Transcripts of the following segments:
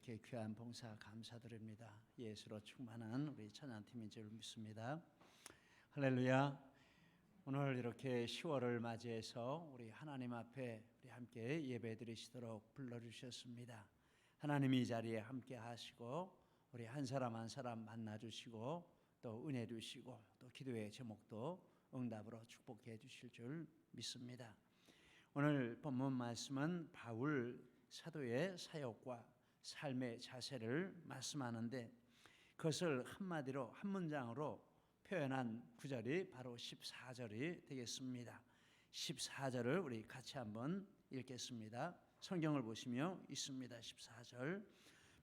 이렇게 귀한 봉사 감사드립니다. 예수로 충만한 우리 찬양팀인 줄 믿습니다. 할렐루야. 오늘 이렇게 10월을 맞이해서 우리 하나님 앞에 우리 함께 예배 드리시도록 불러주셨습니다. 하나님이 이 자리에 함께 하시고 우리 한 사람 한 사람 만나주시고 또 은혜 주시고 또 기도의 제목도 응답으로 축복해 주실 줄 믿습니다. 오늘 본문 말씀은 바울 사도의 사역과 삶의 자세를 말씀하는데 그것을 한마디로 한 문장으로 표현한 구절이 바로 14절이 되겠습니다. 14절을 우리 같이 한번 읽겠습니다. 성경을 보시며 있습니다. 14절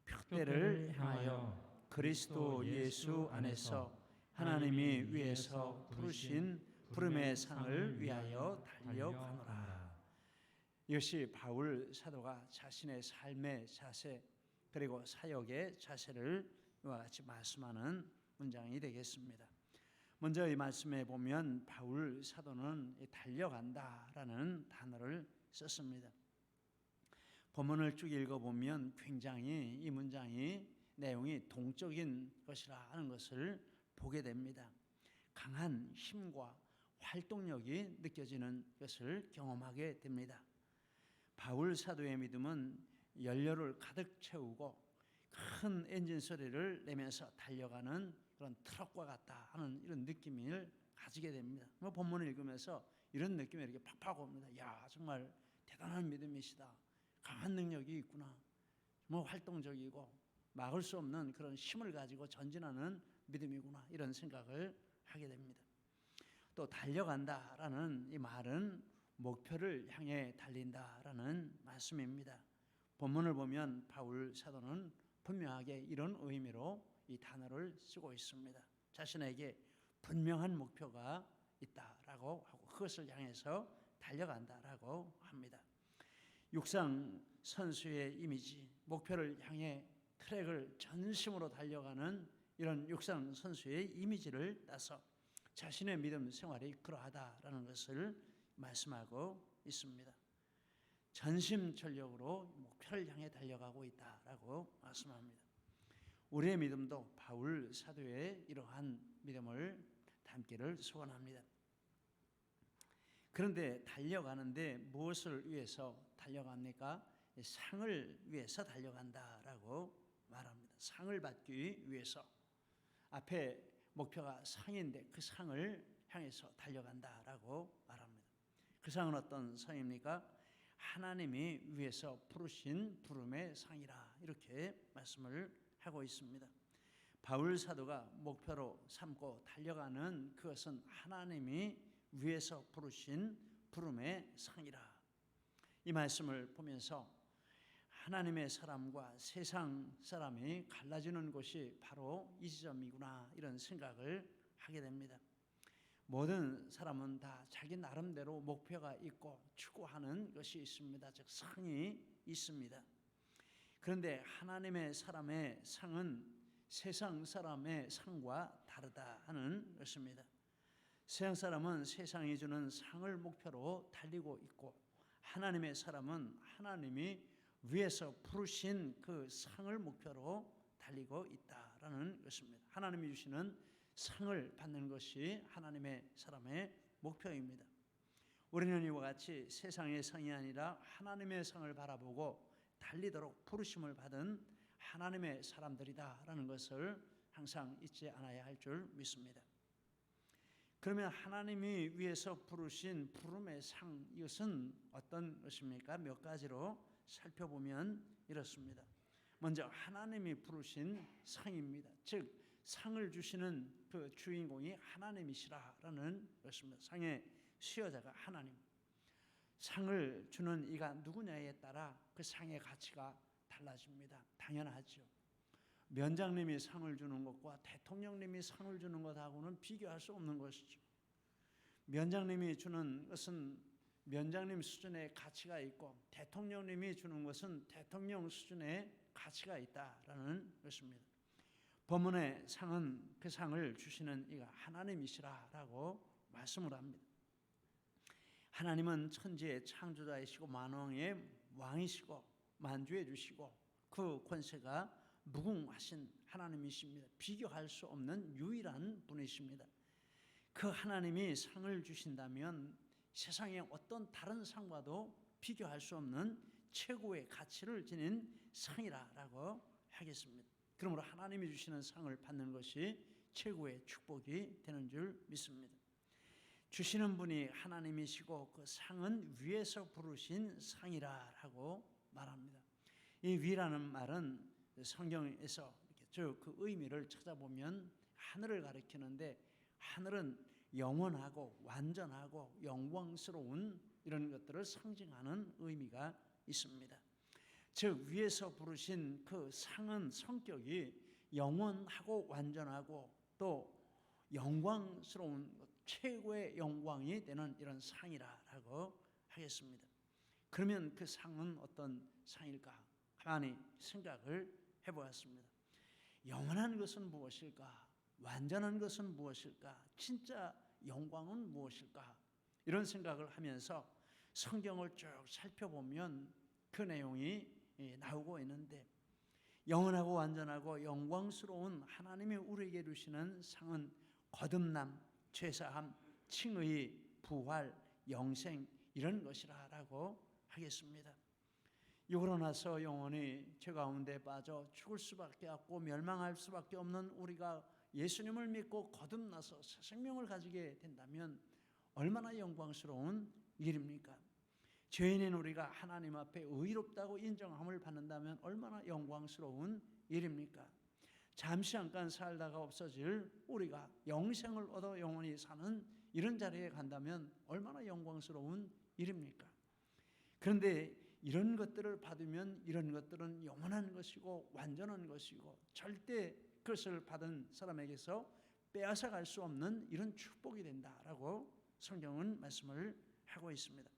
표대를 향하여 그리스도 예수 안에서 하나님이 위에서 부르신 부름의 상을 위하여 달려가노라. 이것이 바울 사도가 자신의 삶의 자세 그리고 사역의 자세를 이와 같이 말씀하는 문장이 되겠습니다. 먼저 이 말씀에 보면 바울 사도는 달려간다라는 단어를 썼습니다. 본문을 쭉 읽어보면 굉장히 이 문장이 내용이 동적인 것이라 하는 것을 보게 됩니다. 강한 힘과 활동력이 느껴지는 것을 경험하게 됩니다. 바울 사도의 믿음은 연료를 가득 채우고 큰 엔진 소리를 내면서 달려가는 그런 트럭과 같다 하는 이런 느낌을 가지게 됩니다. 본문을 읽으면서 이런 느낌이 이렇게 팍팍 옵니다. 야, 정말 대단한 믿음이시다. 강한 능력이 있구나. 정말 활동적이고 막을 수 없는 그런 힘을 가지고 전진하는 믿음이구나. 이런 생각을 하게 됩니다. 또 달려간다라는 이 말은 목표를 향해 달린다라는 말씀입니다. 본문을 보면 바울 사도는 분명하게 이런 의미로 이 단어를 쓰고 있습니다. 자신에게 분명한 목표가 있다라고 하고 그것을 향해서 달려간다라고 합니다. 육상 선수의 이미지, 목표를 향해 트랙을 전심으로 달려가는 이런 육상 선수의 이미지를 따서 자신의 믿음 생활이 그러하다라는 것을 말씀하고 있습니다. 전심전력으로 목표를 향해 달려가고 있다라고 말씀합니다. 우리의 믿음도 바울 사도의 이러한 믿음을 담기를 소원합니다. 그런데 달려가는데 무엇을 위해서 달려갑니까? 상을 위해서 달려간다라고 말합니다. 상을 받기 위해서. 앞에 목표가 상인데 그 상을 향해서 달려간다라고 말합니다. 그 상은 어떤 상입니까? 하나님이 위에서 부르신 부름의 상이라 이렇게 말씀을 하고 있습니다. 바울 사도가 목표로 삼고 달려가는 그것은 하나님이 위에서 부르신 부름의 상이라. 이 말씀을 보면서 하나님의 사람과 세상 사람이 갈라지는 곳이 바로 이 지점이구나 이런 생각을 하게 됩니다. 모든 사람은 다 자기 나름대로 목표가 있고 추구하는 것이 있습니다. 즉 상이 있습니다. 그런데 하나님의 사람의 상은 세상 사람의 상과 다르다 하는 것입니다. 세상 사람은 세상이 주는 상을 목표로 달리고 있고 하나님의 사람은 하나님이 위에서 부르신 그 상을 목표로 달리고 있다라는 것입니다. 하나님이 주시는 상을 받는 것이 하나님의 사람의 목표입니다. 우리는 이와 같이 세상의 상이 아니라 하나님의 상을 바라보고 달리도록 부르심을 받은 하나님의 사람들이다라는 것을 항상 잊지 않아야 할 줄 믿습니다. 그러면 하나님이 위에서 부르신 부름의 상, 이것은 어떤 것입니까? 몇 가지로 살펴보면 이렇습니다. 먼저 하나님이 부르신 상입니다. 즉 상을 주시는 그 주인공이 하나님이시라는 것입니다. 상의 수여자가 하나님. 상을 주는 이가 누구냐에 따라 그 상의 가치가 달라집니다. 당연하죠. 면장님이 상을 주는 것과 대통령님이 상을 주는 것하고는 비교할 수 없는 것이죠. 면장님이 주는 것은 면장님 수준의 가치가 있고 대통령님이 주는 것은 대통령 수준의 가치가 있다라는 것입니다. 본문의 상은 그 상을 주시는 이가 하나님이시라라고 말씀을 합니다. 하나님은 천지의 창조자이시고 만왕의 왕이시고 만주해 주시고 그 권세가 무궁하신 하나님이십니다. 비교할 수 없는 유일한 분이십니다. 그 하나님이 상을 주신다면 세상의 어떤 다른 상과도 비교할 수 없는 최고의 가치를 지닌 상이라고 하겠습니다. 그러므로 하나님이 주시는 상을 받는 것이 최고의 축복이 되는 줄 믿습니다. 주시는 분이 하나님이시고 그 상은 위에서 부르신 상이라고 말합니다. 이 위라는 말은 성경에서 그 의미를 찾아보면 하늘을 가리키는데, 하늘은 영원하고 완전하고 영광스러운 이런 것들을 상징하는 의미가 있습니다. 즉 위에서 부르신 그 상은 성격이 영원하고 완전하고 또 영광스러운 최고의 영광이 되는 이런 상이라고 하겠습니다. 그러면 그 상은 어떤 상일까? 가만히 생각을 해보았습니다. 영원한 것은 무엇일까? 완전한 것은 무엇일까? 진짜 영광은 무엇일까? 이런 생각을 하면서 성경을 쭉 살펴보면 그 내용이 나오고 있는데, 영원하고 완전하고 영광스러운 하나님이 우리에게 주시는 상은 거듭남, 죄사함, 칭의, 부활, 영생 이런 것이라고 하겠습니다. 육으로 나서 영원히 죄 가운데 빠져 죽을 수밖에 없고 멸망할 수밖에 없는 우리가 예수님을 믿고 거듭나서 새 생명을 가지게 된다면 얼마나 영광스러운 일입니까? 죄인인 우리가 하나님 앞에 의롭다고 인정함을 받는다면 얼마나 영광스러운 일입니까? 잠시 잠깐 살다가 없어질 우리가 영생을 얻어 영원히 사는 이런 자리에 간다면 얼마나 영광스러운 일입니까? 그런데 이런 것들을 받으면 이런 것들은 영원한 것이고 완전한 것이고 절대 그것을 받은 사람에게서 빼앗아갈 수 없는 이런 축복이 된다라고 성경은 말씀을 하고 있습니다.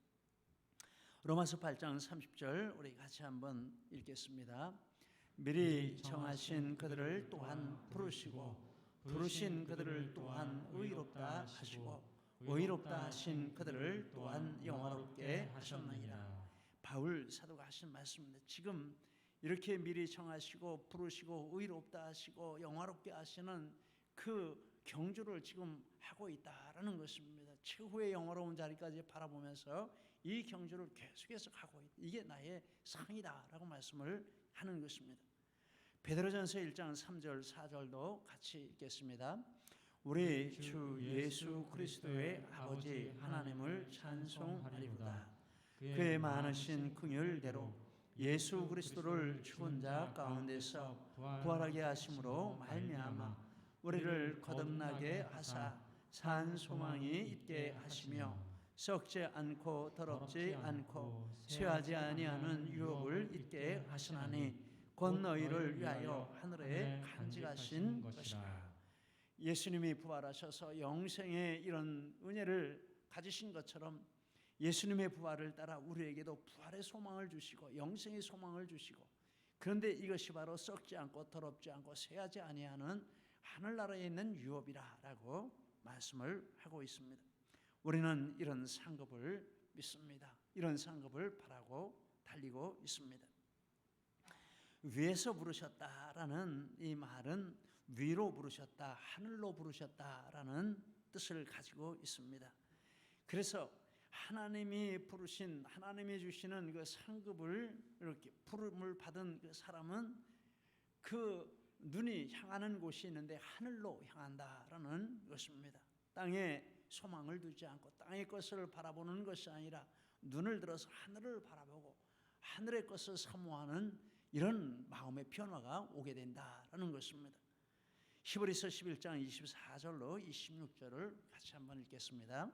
로마서 8장 30절 우리 같이 한번 읽겠습니다. 미리 정하신 그들을 또한 부르시고 부르신 그들을 또한 의롭다 하시고 의롭다 하신 그들을 또한 영화롭게 하셨느니라. 바울 사도가 하신 말씀입니다. 지금 이렇게 미리 정하시고 부르시고 의롭다 하시고 영화롭게 하시는 그 경주를 지금 하고 있다라는 것입니다. 최후의 영화로운 자리까지 바라보면서 이 경주를 계속해서 하고 있다. 이게 나의 상이다라고 말씀을 하는 것입니다. 베드로전서 1장 3절 4절도 같이 읽겠습니다. 우리 주 예수 그리스도의 아버지 하나님을 찬송하리로다. 그의 많으신 긍휼대로 예수 그리스도를 죽은 자 가운데서 부활하게 하심으로 말미암아 우리를 거듭나게 하사 산 소망이 있게 하시며 썩지 않고 더럽지 않고 쇠하지 아니하는 유업을 있게 하시나니 곧 너희를 위하여 하늘에 간직하신 것이라. 예수님이 부활하셔서 영생의 이런 은혜를 가지신 것처럼 예수님의 부활을 따라 우리에게도 부활의 소망을 주시고 영생의 소망을 주시고, 그런데 이것이 바로 썩지 않고 더럽지 않고 쇠하지 아니하는 하늘나라에 있는 유업이라고 말씀을 하고 있습니다. 우리는 이런 상급을 믿습니다. 이런 상급을 바라고 달리고 있습니다. 위에서 부르셨다라는 이 말은 위로 부르셨다, 하늘로 부르셨다라는 뜻을 가지고 있습니다. 그래서 하나님이 부르신, 하나님이 주시는 그 상급을 이렇게 부름을 받은 그 사람은 그 눈이 향하는 곳이 있는데 하늘로 향한다라는 것입니다. 땅에 소망을 두지 않고 땅의 것을 바라보는 것이 아니라 눈을 들어서 하늘을 바라보고 하늘의 것을 사모하는 이런 마음의 변화가 오게 된다라는 것입니다. 히브리서 11장 24절로 26절을 같이 한번 읽겠습니다.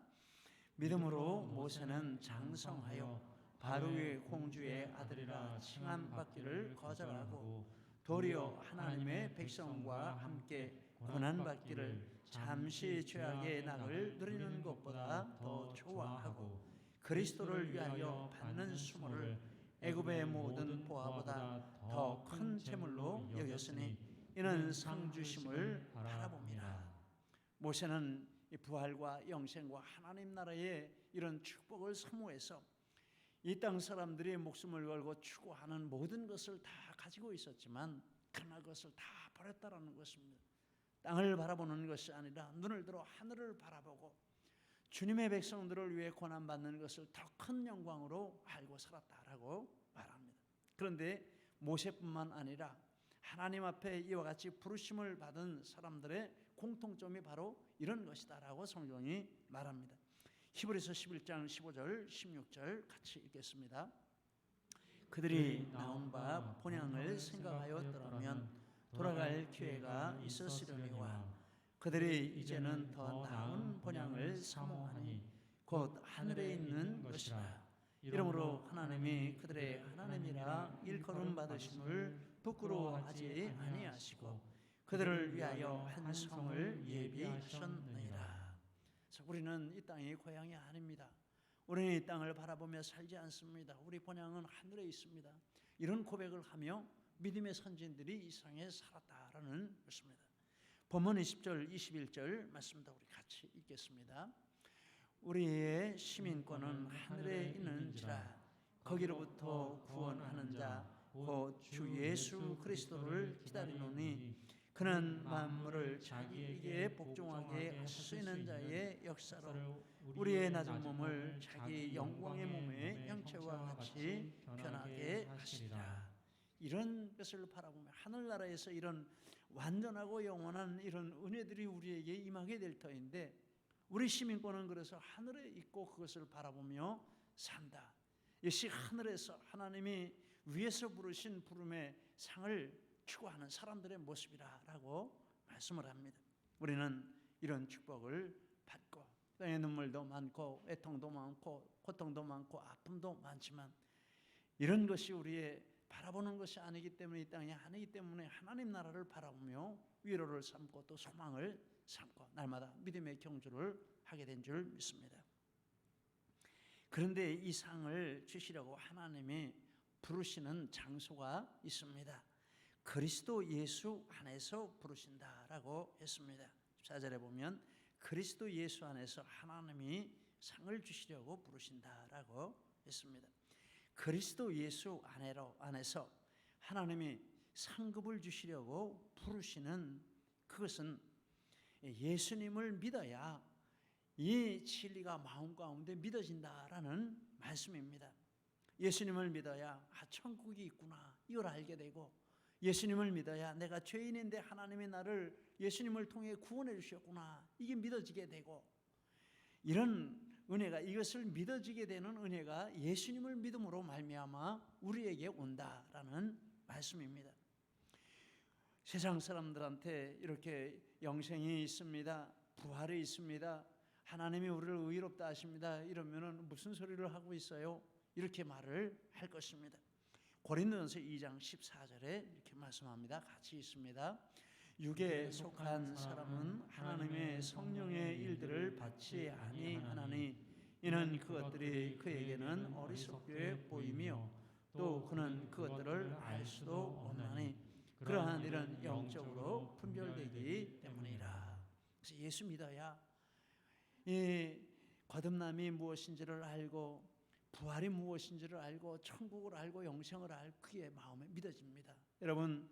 믿음으로 모세는 장성하여 바로의 공주의 아들이라 칭함받기를 거절하고 도리어 하나님의 백성과 함께 고난받기를 잠시 죄악의 낙을 누리는 것보다 더 좋아하고 그리스도를 위하여 받는 수모를 애굽의 모든 보화보다 더 큰 재물로 여겼으니 이는 상 주심을 바라봅니다. 모세는 이 부활과 영생과 하나님 나라의 이런 축복을 사모해서 이 땅 사람들이 목숨을 걸고 추구하는 모든 것을 다 가지고 있었지만 그러나 그것을 다 버렸다라는 것입니다. 땅을 바라보는 것이 아니라 눈을 들어 하늘을 바라보고 주님의 백성들을 위해 고난받는 것을 더 큰 영광으로 알고 살았다라고 말합니다. 그런데 모세뿐만 아니라 하나님 앞에 이와 같이 부르심을 받은 사람들의 공통점이 바로 이런 것이다라고 성경이 말합니다. 히브리서 11장 15절 16절 같이 읽겠습니다. 그들이 나온 바 본향을 생각하였더라면 돌아갈 기회가 있었으려니와 그들이 이제는 더 나은 본향을 사모하니 곧 하늘에 있는 것이라. 이러므로 하나님이 그들의 하나님이라 일컬음 받으심을 부끄러워하지 아니하시고 그들을 위하여 한 성을 예비하셨느니라. 우리는 이 땅이 고향이 아닙니다. 우리는 이 땅을 바라보며 살지 않습니다. 우리 본향은 하늘에 있습니다. 이런 고백을 하며 믿음의 선진들이 이 세상에 살았다라는 것입니다. 본문 20절 21절 말씀도 우리 같이 읽겠습니다. 우리의 시민권은 하늘에 있는지라 거기로부터 구원하는 자 곧 주 예수 그리스도를 기다리노니 그는 만물을 자기에게 복종하게 하시는 자의 역사로 우리의 낮은 몸을 자기 영광의 몸의 형체와 같이 변하게 하시리라. 이런 것을 바라보며 하늘나라에서 이런 완전하고 영원한 이런 은혜들이 우리에게 임하게 될 터인데 우리 시민권은 그래서 하늘에 있고 그것을 바라보며 산다. 역시 하늘에서 하나님이 위에서 부르신 부름의 상을 추구하는 사람들의 모습이라고 말씀을 합니다. 우리는 이런 축복을 받고 땅에 눈물도 많고 애통도 많고 고통도 많고 아픔도 많지만 이런 것이 우리의 바라보는 것이 아니기 때문에 이 땅이 아니기 때문에 하나님 나라를 바라보며 위로를 삼고 또 소망을 삼고 날마다 믿음의 경주를 하게 된 줄 믿습니다. 그런데 이 상을 주시려고 하나님이 부르시는 장소가 있습니다. 그리스도 예수 안에서 부르신다라고 했습니다. 14절에 보면 그리스도 예수 안에서 하나님이 상을 주시려고 부르신다라고 했습니다. 그리스도 예수 안에서 하나님이 상급을 주시려고 부르시는 그것은 예수님을 믿어야 이 진리가 마음 가운데 믿어진다라는 말씀입니다. 예수님을 믿어야 천국이 있구나 이걸 알게 되고 예수님을 믿어야 내가 죄인인데 하나님이 나를 예수님을 통해 구원해 주셨구나 이게 믿어지게 되고 이런 은혜가 이것을 믿어지게 되는 은혜가 예수님을 믿음으로 말미암아 우리에게 온다라는 말씀입니다. 세상 사람들한테 이렇게 영생이 있습니다. 부활이 있습니다. 하나님이 우리를 의롭다 하십니다. 이러면은 무슨 소리를 하고 있어요? 이렇게 말을 할 것입니다. 고린도전서 2장 14절에 이렇게 말씀합니다. 같이 있습니다. 육에 속한 사람은 하나님의 성령의 일들을 받지 아니하나니 이는 그것들이 그에게는 어리석게 보이며 또 그는 그것들을 알 수도 없나니 그러한 일은 영적으로 분별되기 때문이라. 그래서 예수 믿어야 이 거듭남이 무엇인지를 알고 부활이 무엇인지를 알고 천국을 알고 영생을 알 그의 마음에 믿어집니다. 여러분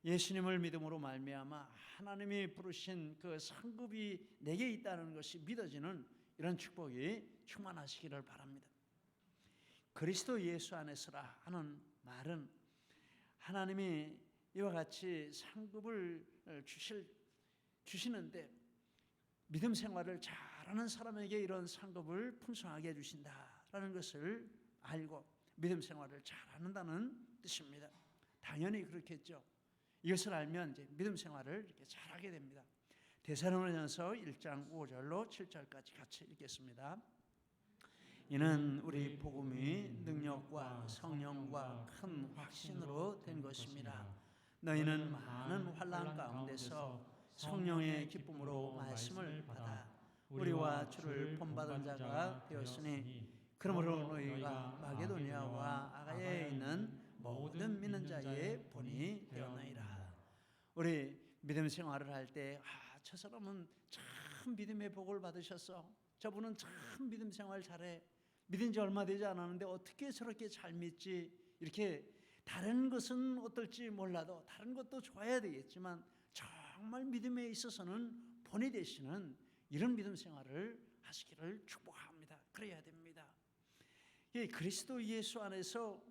예수님을 믿음으로 말미암아 하나님이 부르신 그 상급이 내게 있다는 것이 믿어지는 이런 축복이 충만하시기를 바랍니다. 그리스도 예수 안에서라 하는 말은 하나님이 이와 같이 상급을 주시는데 믿음 생활을 잘하는 사람에게 이런 상급을 풍성하게 해주신다라는 것을 알고 믿음 생활을 잘하는다는 뜻입니다. 당연히 그렇겠죠. 이것을 알면 이제 믿음 생활을 이렇게 잘하게 됩니다. 데살로니가서 1장 5절로 7절까지 같이 읽겠습니다. 이는 우리 복음이 능력과 성령과 큰 확신으로 된 것입니다. 너희는 많은 환난 가운데서 성령의 기쁨으로 말씀을 받아 우리와 주를 본받은 자가 되었으니 그러므로 너희가 마게도니아와 아가야에 있는 모든 믿는 자의 본이 되었나이다. 우리 믿음 생활을 할 때 저 사람은 참 믿음의 복을 받으셨어. 저분은 참 믿음 생활 잘해. 믿은 지 얼마 되지 않았는데 어떻게 저렇게 잘 믿지? 이렇게 다른 것은 어떨지 몰라도 다른 것도 좋아야 되겠지만 정말 믿음에 있어서는 본이 되시는 이런 믿음 생활을 하시기를 축복합니다. 그래야 됩니다. 그리스도 예수 안에서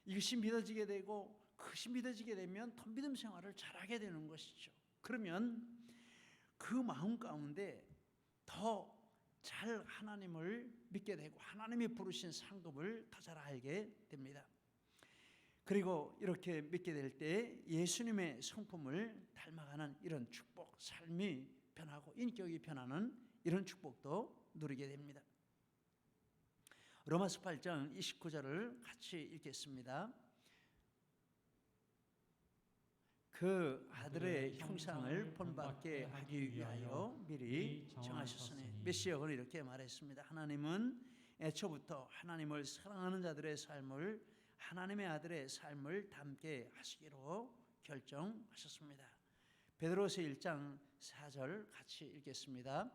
이것이 믿어지게 되고 그것이 믿어지게 되면 더 믿음 생활을 잘하게 되는 것이죠. 그러면 그 마음 가운데 더 잘 하나님을 믿게 되고 하나님이 부르신 상급을 더 잘 알게 됩니다. 그리고 이렇게 믿게 될 때 예수님의 성품을 닮아가는 이런 축복, 삶이 변하고 인격이 변하는 이런 축복도 누리게 됩니다. 로마서 8장 29절을 같이 읽겠습니다. 그 아들의 형상을 본받게 하기 위하여 미리 정하셨으니. 메시아는 이렇게 말했습니다. 하나님은 애초부터 하나님을 사랑하는 자들의 삶을 하나님의 아들의 삶을 담게 하시기로 결정하셨습니다. 베드로서 1장 4절 같이 읽겠습니다.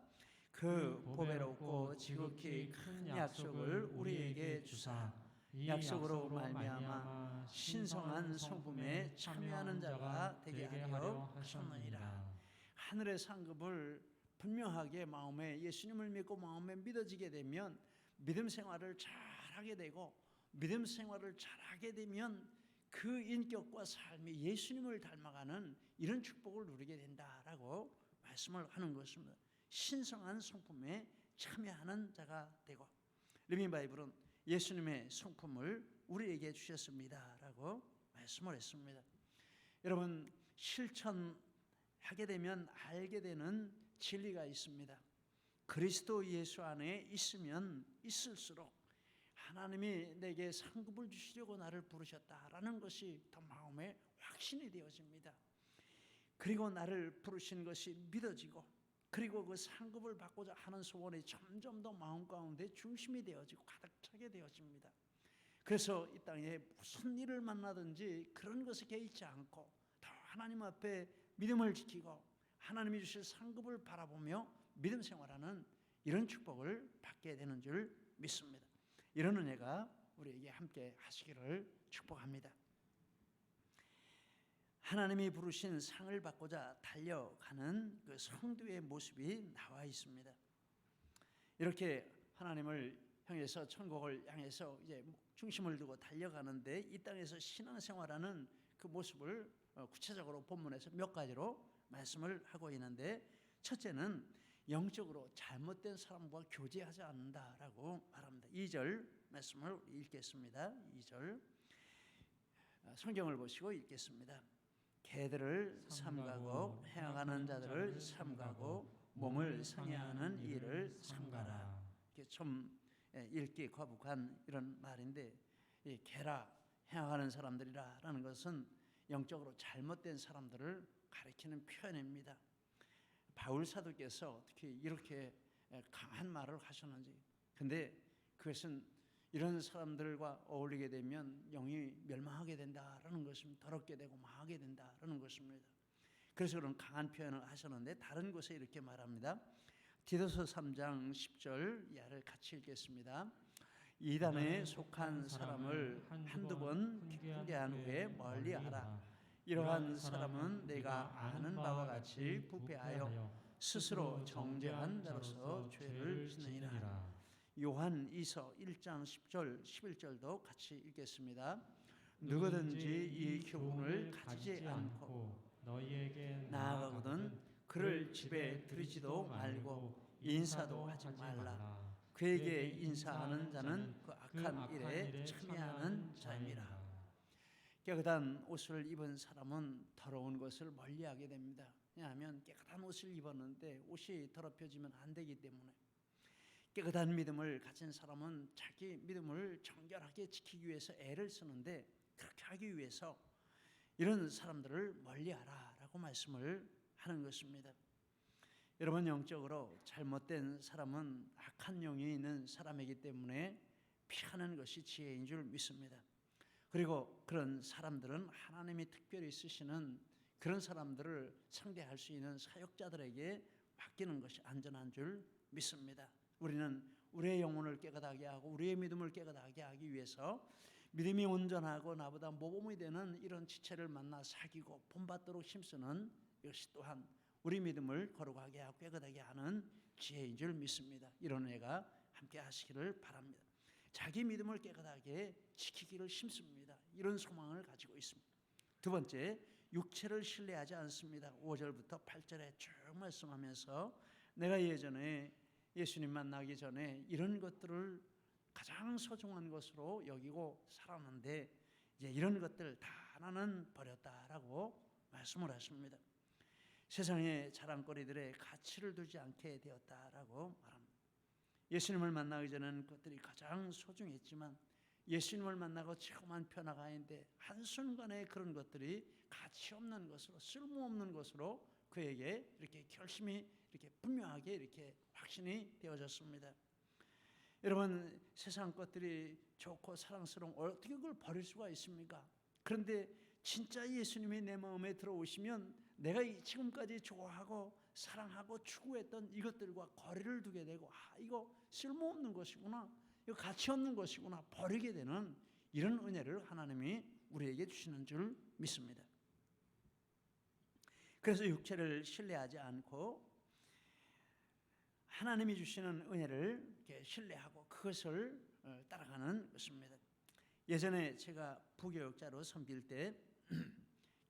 그 보배롭고 지극히 큰 약속을 우리에게 주사 이 약속으로 말미암아 신성한 성품에 참여하는 자가 되게 하려 하셨느니라. 하늘의 상급을 분명하게 마음에 예수님을 믿고 마음에 믿어지게 되면 믿음 생활을 잘하게 되고 믿음 생활을 잘하게 되면 그 인격과 삶이 예수님을 닮아가는 이런 축복을 누리게 된다라고 말씀을 하는 것입니다. 신성한 성품에 참여하는 자가 되고 리빙 바이블은 예수님의 성품을 우리에게 주셨습니다라고 말씀을 했습니다. 여러분 실천하게 되면 알게 되는 진리가 있습니다. 그리스도 예수 안에 있으면 있을수록 하나님이 내게 상급을 주시려고 나를 부르셨다라는 것이 더 마음에 확신이 되어집니다. 그리고 나를 부르신 것이 믿어지고 그리고 그 상급을 받고자 하는 소원이 점점 더 마음 가운데 중심이 되어지고 가득 차게 되어집니다. 그래서 이 땅에 무슨 일을 만나든지 그런 것에 개의치 않고 더 하나님 앞에 믿음을 지키고 하나님이 주실 상급을 바라보며 믿음 생활하는 이런 축복을 받게 되는 줄 믿습니다. 이런 은혜가 우리에게 함께 하시기를 축복합니다. 하나님이 부르신 상을 받고자 달려가는 그 성도의 모습이 나와 있습니다. 이렇게 하나님을 향해서 천국을 향해서 이제 중심을 두고 달려가는데 이 땅에서 신앙생활하는 그 모습을 구체적으로 본문에서 몇 가지로 말씀을 하고 있는데 첫째는 영적으로 잘못된 사람과 교제하지 않는다라고 말합니다. 2절 말씀을 읽겠습니다. 2절 성경을 보시고 읽겠습니다. 개들을 삼가고 행하는 자들을 삼가고 몸을 상해하는 일을 삼가라. 이게 좀 읽기 거북한 이런 말인데 이 개라 행하는 사람들이라는 것은 영적으로 잘못된 사람들을 가리키는 표현입니다. 바울 사도께서 어떻게 이렇게 강한 말을 하셨는지. 근데 그것은 이런 사람들과 어울리게 되면 영이 멸망하게 된다라는 것입니다. 더럽게 되고 망하게 된다라는 것입니다. 그래서 그런 강한 표현을 하셨는데 다른 곳에 이렇게 말합니다. 디도서 3장 10절 이하를 같이 읽겠습니다. 이단에 속한 사람을 한두 번 훈계한 후에 멀리하라. 이러한 사람은 내가 아는 바와 같이 부패하여 스스로 정죄한 자로서 죄를 짓느니라. 요한 2서 1장 10절 11절도 같이 읽겠습니다. 누구든지 이 교훈을 가지지 않고 너희에게 나아가거든 그를 집에 들이지도 말고 인사도 하지 말라. 그에게 인사하는 자는 그 악한 일에 참여하는 자입니다. 깨끗한 옷을 입은 사람은 더러운 것을 멀리하게 됩니다. 왜냐하면 깨끗한 옷을 입었는데 옷이 더럽혀지면 안 되기 때문에. 깨끗한 믿음을 가진 사람은 자기 믿음을 정결하게 지키기 위해서 애를 쓰는데 그렇게 하기 위해서 이런 사람들을 멀리하라라고 말씀을 하는 것입니다. 여러분 영적으로 잘못된 사람은 악한 영이 있는 사람이기 때문에 피하는 것이 지혜인 줄 믿습니다. 그리고 그런 사람들은 하나님이 특별히 쓰시는 그런 사람들을 상대할 수 있는 사역자들에게 맡기는 것이 안전한 줄 믿습니다. 우리는 우리의 영혼을 깨끗하게 하고 우리의 믿음을 깨끗하게 하기 위해서 믿음이 온전하고 나보다 모범이 되는 이런 지체를 만나 사귀고 본받도록 힘쓰는 이것이 또한 우리 믿음을 거룩하게 하고 깨끗하게 하는 지혜인 줄 믿습니다. 이런 은혜가 함께 하시기를 바랍니다. 자기 믿음을 깨끗하게 지키기를 힘씁니다. 이런 소망을 가지고 있습니다. 두 번째, 육체를 신뢰하지 않습니다. 5절부터 8절에 쭉 말씀하면서 내가 예전에 예수님 만나기 전에 이런 것들을 가장 소중한 것으로 여기고 살았는데 이제 이런 것들 다 나는 버렸다라고 말씀을 하십니다. 세상의 자랑거리들의 가치를 두지 않게 되었다라고 말합니다. 예수님을 만나기 전에는 그것들이 가장 소중했지만 예수님을 만나고 처음한 변화가 있는데 한순간에 그런 것들이 가치 없는 것으로 쓸모없는 것으로 그에게 이렇게 결심이 이렇게 분명하게 이렇게 확신이 되어졌습니다. 여러분, 세상 것들이 좋고 사랑스러운 어떻게 그걸 버릴 수가 있습니까? 그런데 진짜 예수님이 내 마음에 들어오시면 내가 지금까지 좋아하고 사랑하고 추구했던 이것들과 거리를 두게 되고 이거 쓸모없는 것이구나, 이거 가치 없는 것이구나 버리게 되는 이런 은혜를 하나님이 우리에게 주시는 줄 믿습니다. 그래서 육체를 신뢰하지 않고 하나님이 주시는 은혜를 이렇게 신뢰하고 그것을 따라가는 것입니다. 예전에 제가 부교육자로 섬길 때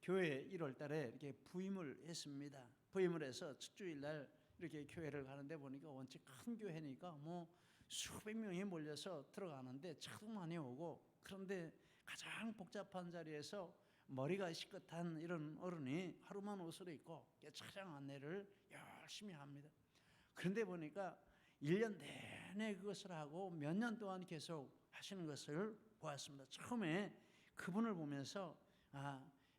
교회 1월 달에 이렇게 부임을 했습니다. 부임을 해서 첫 주일날 이렇게 교회를 가는데 보니까 원체 큰 교회니까 뭐 수백 명이 몰려서 들어가는데 차도 많이 오고, 그런데 가장 복잡한 자리에서 머리가 시끗한 이런 어른이 하루만 옷을 입고 차량 안내를 열심히 합니다. 그런데 보니까 1년 내내 그것을 하고 몇 년 동안 계속 하시는 것을 보았습니다. 처음에 그분을 보면서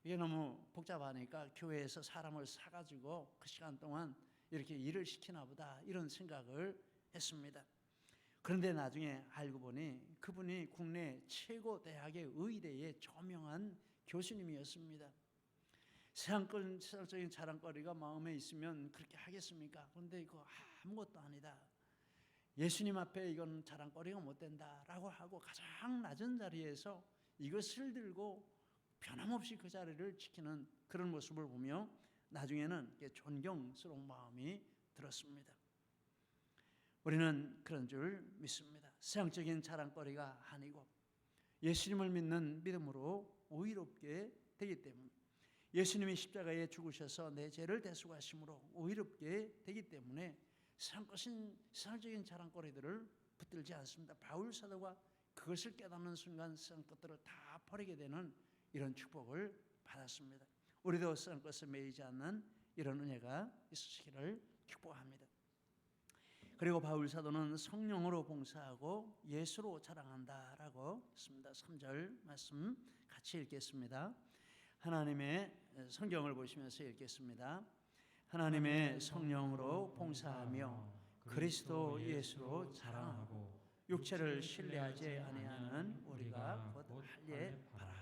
이게 너무 복잡하니까 교회에서 사람을 사가지고 그 시간 동안 이렇게 일을 시키나 보다 이런 생각을 했습니다. 그런데 나중에 알고 보니 그분이 국내 최고 대학의 의대의 저명한 교수님이었습니다. 세상적인 자랑거리가 마음에 있으면 그렇게 하겠습니까? 그런데 이거 아무것도 아니다. 예수님 앞에 이건 자랑거리가 못 된다라고 하고 가장 낮은 자리에서 이것을 들고 변함없이 그 자리를 지키는 그런 모습을 보며 나중에는 존경스러운 마음이 들었습니다. 우리는 그런 줄 믿습니다. 세상적인 자랑거리가 아니고 예수님을 믿는 믿음으로 의롭게 되기 때문에, 예수님이 십자가에 죽으셔서 내 죄를 대속하심으로 의롭게 되기 때문에 세상적인 자랑거리들을 붙들지 않습니다. 바울 사도가 그것을 깨닫는 순간 세상 것들을 다 버리게 되는 이런 축복을 받았습니다. 우리도 세상 것에 매이지 않는 이런 은혜가 있으시기를 축복합니다. 그리고 바울 사도는 성령으로 봉사하고 예수로 자랑한다라고 했습니다. 3절 말씀 같이 읽겠습니다. 하나님의 성경을 보시면서 읽겠습니다. 하나님의 성령으로 봉사하며 그리스도 예수로 자랑하고 육체를 신뢰하지 아니하는 우리가 곧 할례 바라.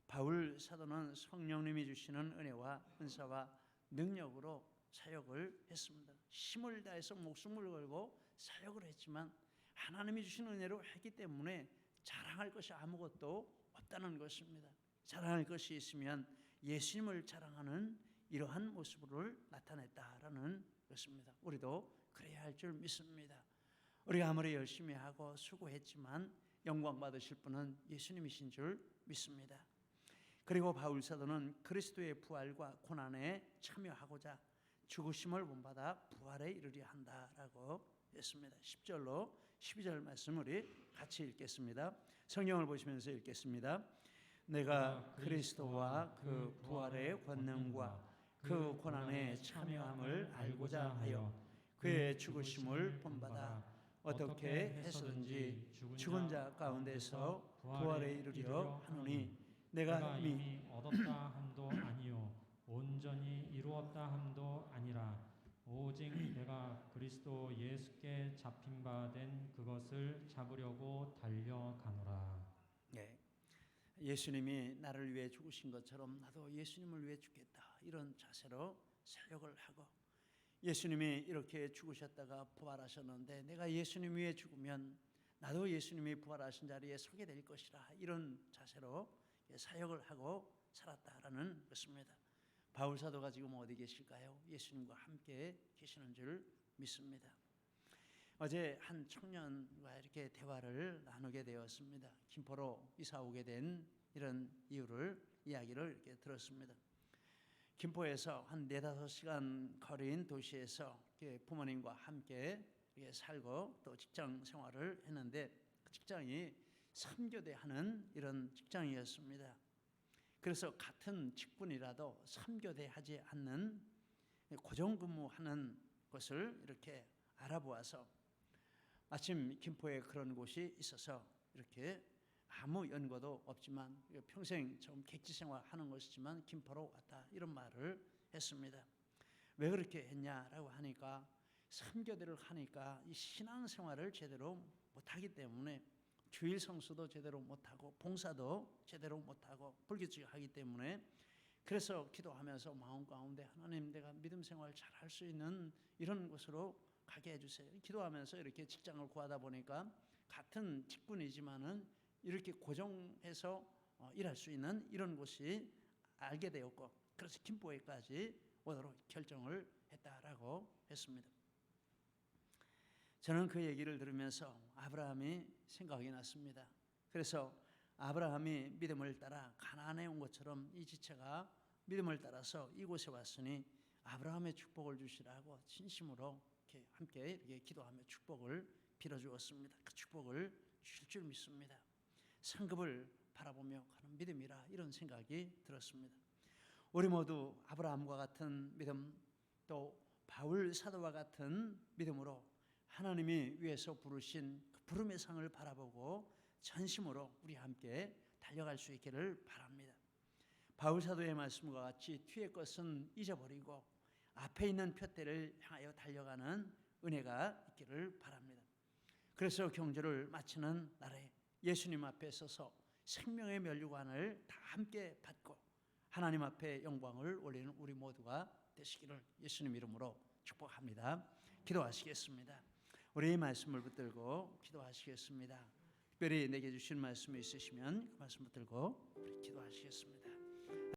바울 사도는 성령님이 주시는 은혜와 은사와 능력으로 사역을 했습니다. 힘을 다해서 목숨을 걸고 사역을 했지만 하나님이 주신 은혜로 했기 때문에 자랑할 것이 아무것도 없다는 것입니다. 자랑할 것이 있으면 예수님을 자랑하는 이러한 모습을 나타냈다라는 것입니다. 우리도 그래야 할 줄 믿습니다. 우리가 아무리 열심히 하고 수고했지만 영광 받으실 분은 예수님이신 줄 믿습니다. 그리고 바울 사도는 그리스도의 부활과 고난에 참여하고자 죽으심을 본받아 부활에 이르려 한다라고 했습니다. 10절로 12절 말씀 우리 같이 읽겠습니다. 성경을 보시면서 읽겠습니다. 내가 그리스도와 그 부활의 권능과 그 고난에 참여함을 알고자 하여 그의 죽으심을 본받아 어떻게 해서든지 죽은 자 가운데서 부활에 이르려 하노니 내가 이미 얻었다 함도 아니요 온전히 이루었다 함도 아니라 오직 내가 그리스도 예수께 잡힌 바 된 그것을 잡으려고 달려가노라. 네, 예수님이 나를 위해 죽으신 것처럼 나도 예수님을 위해 죽겠다, 이런 자세로 사역을 하고 예수님이 이렇게 죽으셨다가 부활하셨는데 내가 예수님 위에 죽으면 나도 예수님이 부활하신 자리에 서게 될 것이라, 이런 자세로 사역을 하고 살았다라는 것입니다. 바울 사도가 지금 어디 계실까요? 예수님과 함께 계시는 줄 믿습니다. 어제 한 청년과 이렇게 대화를 나누게 되었습니다. 김포로 이사 오게 된 이런 이야기를 이렇게 들었습니다. 김포에서 한 4-5시간 거리인 도시에서 부모님과 함께 살고 또 직장 생활을 했는데, 그 직장이 3교대 하는 이런 직장이었습니다. 그래서 같은 직분이라도 3교대 하지 않는 고정근무하는 것을 이렇게 알아보아서 마침 김포에 그런 곳이 있어서 이렇게 아무 연고도 없지만 평생 좀 객지 생활하는 것이지만 김포로 왔다, 이런 말을 했습니다. 왜 그렇게 했냐라고 하니까 3교대를 하니까 이 신앙생활을 제대로 못하기 때문에 주일 성수도 제대로 못하고 봉사도 제대로 못하고 불규칙하기 때문에, 그래서 기도하면서 마음 가운데 하나님, 내가 믿음 생활 잘 할 수 있는 이런 곳으로 가게 해주세요. 기도하면서 이렇게 직장을 구하다 보니까 같은 직분이지만은 이렇게 고정해서 일할 수 있는 이런 곳이 알게 되었고, 그래서 김포에까지 오도록 결정을 했다라고 했습니다. 저는 그 얘기를 들으면서 아브라함이 생각이 났습니다. 그래서 아브라함이 믿음을 따라 가나안에 온 것처럼 이 지체가 믿음을 따라서 이곳에 왔으니 아브라함의 축복을 주시라고 진심으로 이렇게 함께 이렇게 기도하며 축복을 빌어주었습니다. 그 축복을 주실 줄 믿습니다. 상급을 바라보며 가는 믿음이라, 이런 생각이 들었습니다. 우리 모두 아브라함과 같은 믿음, 또 바울 사도와 같은 믿음으로 하나님이 위에서 부르신 그 부름의 상을 바라보고 전심으로 우리 함께 달려갈 수 있기를 바랍니다. 바울 사도의 말씀과 같이 뒤의 것은 잊어버리고 앞에 있는 표대를 향하여 달려가는 은혜가 있기를 바랍니다. 그래서 경주를 마치는 날에 예수님 앞에 서서 생명의 면류관을 다 함께 받고 하나님 앞에 영광을 올리는 우리 모두가 되시기를 예수님 이름으로 축복합니다. 기도하시겠습니다. 우리 말씀을 붙들고 기도하시겠습니다. 특별히 내게 주신 말씀이 있으시면 그 말씀 붙들고 기도하시겠습니다.